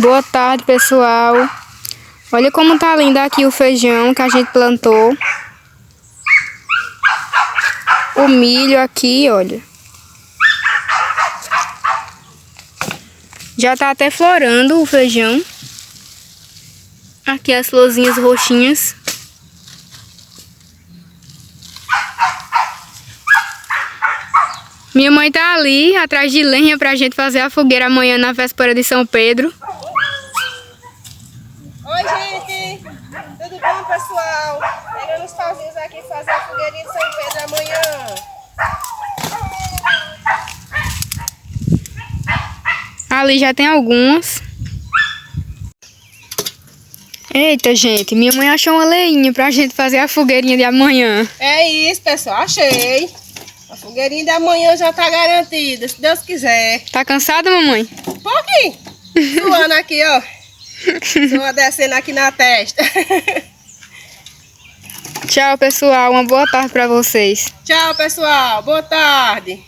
Boa tarde, pessoal. Olha como tá lindo aqui o feijão que a gente plantou. O milho aqui, olha. Já tá até florando o feijão. Aqui as florzinhas roxinhas. Minha mãe tá ali, atrás de lenha pra gente fazer a fogueira amanhã na véspera de São Pedro. Oi, gente! Tudo bom, pessoal? Pegando os pauzinhos aqui fazer a fogueirinha de São Pedro amanhã. Ali já tem algumas. Eita, gente, minha mãe achou uma leinha pra gente fazer a fogueirinha de amanhã. É isso, pessoal. Achei. A fogueirinha de amanhã já tá garantida, se Deus quiser. Tá cansada, mamãe? Um pouquinho. Suando aqui, ó. Sua descendo aqui na testa. Tchau, pessoal. Uma boa tarde pra vocês. Tchau, pessoal. Boa tarde.